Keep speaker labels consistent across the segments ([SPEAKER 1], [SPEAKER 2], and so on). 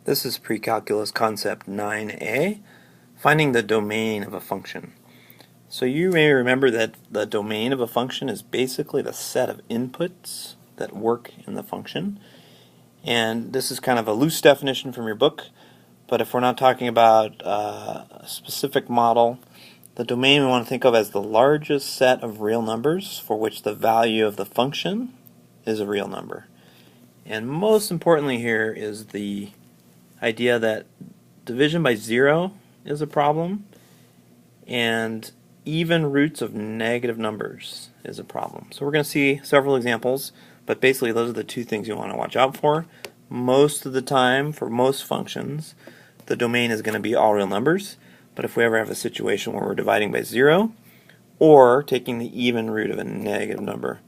[SPEAKER 1] This is Pre-Calculus Concept 9a, finding the domain of a function. So you may remember that the domain of a function is basically the set of inputs that work in the function. And this is kind of a loose definition from your book, but if we're not talking about a specific model, the domain we want to think of as the largest set of real numbers for which the value of the function is a real number. And most importantly here is the idea that division by zero is a problem and even roots of negative numbers is a problem. So we're going to see several examples, but basically those are the two things you want to watch out for. Most of the time, for most functions, the domain is going to be all real numbers, but if we ever have a situation where we're dividing by zero or taking the even root of a negative number,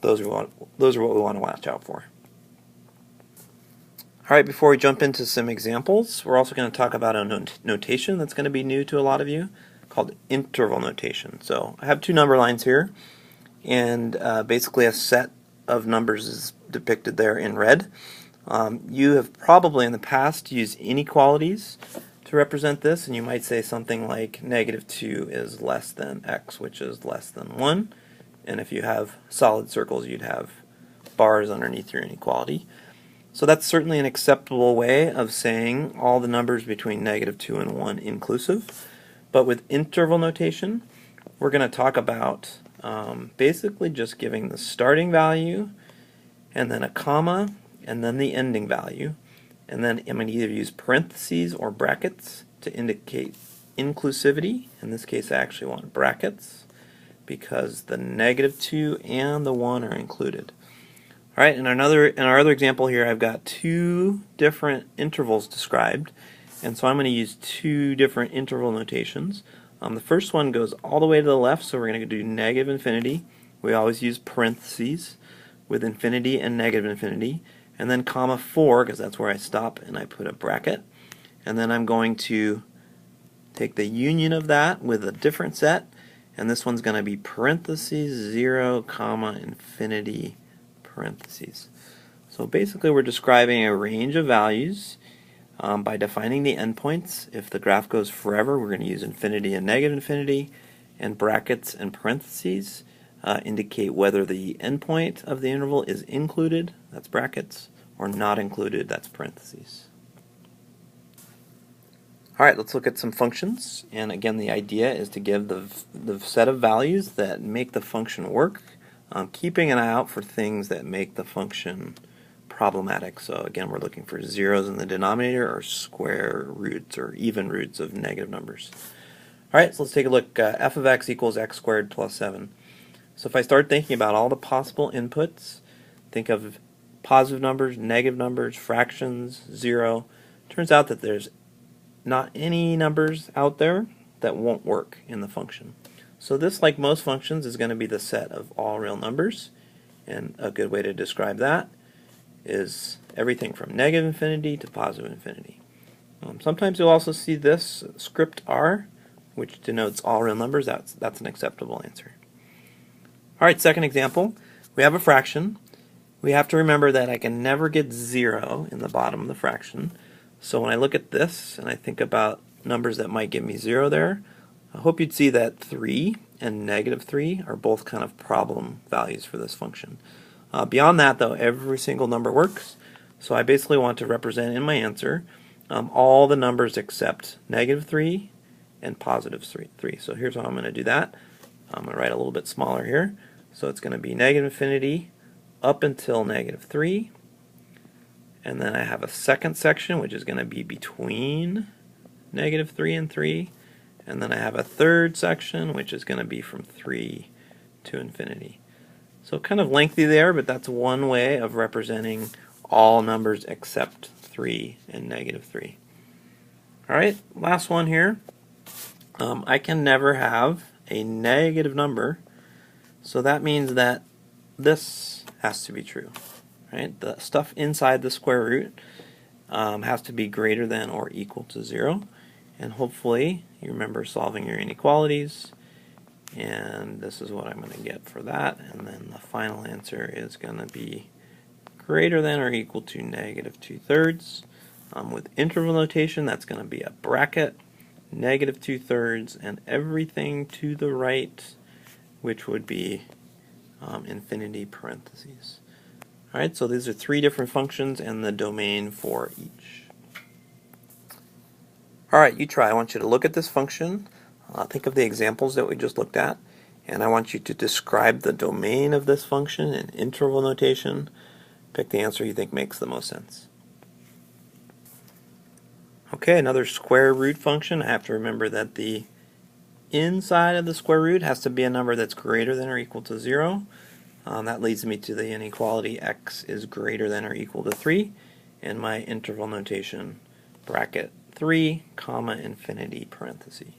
[SPEAKER 1] those are what we want to watch out for. Alright, before we jump into some examples, we're also going to talk about a notation that's going to be new to a lot of you called interval notation. So I have two number lines here, and basically a set of numbers is depicted there in red. You have probably in the past used inequalities to represent this, and you might say something like -2 is less than x, which is less than 1. And if you have solid circles, you'd have bars underneath your inequality. So that's certainly an acceptable way of saying all the numbers between -2 and 1 inclusive. But with interval notation, we're going to talk about basically just giving the starting value and then a comma and then the ending value. And then I'm going to either use parentheses or brackets to indicate inclusivity. In this case, I actually want brackets because the -2 and the 1 are included. Alright, in our other example here, I've got two different intervals described, and so I'm going to use two different interval notations. The first one goes all the way to the left, so we're going to do negative infinity. We always use parentheses with infinity and negative infinity, and then comma 4, because that's where I stop, and I put a bracket. And then I'm going to take the union of that with a different set, and this one's going to be parentheses 0, comma, infinity, parentheses. So basically we're describing a range of values by defining the endpoints. If the graph goes forever, we're going to use infinity and negative infinity, and brackets and parentheses indicate whether the endpoint of the interval is included, that's brackets, or not included, that's parentheses. Alright, let's look at some functions, and again the idea is to give the set of values that make the function work, keeping an eye out for things that make the function problematic. So again, we're looking for zeros in the denominator or square roots or even roots of negative numbers. Alright, so let's take a look. F of x equals x squared plus 7. So if I start thinking about all the possible inputs, think of positive numbers, negative numbers, fractions, 0. Turns out that there's not any numbers out there that won't work in the function. So this, like most functions, is going to be the set of all real numbers, and a good way to describe that is everything from negative infinity to positive infinity. Sometimes you'll also see this script R, which denotes all real numbers. That's an acceptable answer. Alright, second example. We have a fraction. We have to remember that I can never get 0 in the bottom of the fraction. So when I look at this and I think about numbers that might give me 0 there, I hope you'd see that 3 and -3 are both kind of problem values for this function. Beyond that, though, every single number works. So I basically want to represent in my answer all the numbers except -3 and +3. So here's how I'm going to do that. I'm going to write a little bit smaller here. So it's going to be negative infinity up until -3. And then I have a second section, which is going to be between -3 and 3. And then I have a third section, which is going to be from 3 to infinity. So kind of lengthy there, but that's one way of representing all numbers except 3 and -3. Alright, last one here. I can never have a negative number, so that means that this has to be true. Right? The stuff inside the square root has to be greater than or equal to 0. And hopefully you remember solving your inequalities, and this is what I'm going to get for that, and then the final answer is going to be greater than or equal to -2/3. With interval notation, that's going to be a bracket, negative 2/3, and everything to the right, which would be infinity parentheses. Alright, so these are three different functions and the domain for each. Alright, you try. I want you to look at this function, think of the examples that we just looked at, and I want you to describe the domain of this function in interval notation. Pick the answer you think makes the most sense. Okay, another square root function. I have to remember that the inside of the square root has to be a number that's greater than or equal to 0. That leads me to the inequality x is greater than or equal to 3, and my interval notation bracket 3, comma, infinity parenthesis.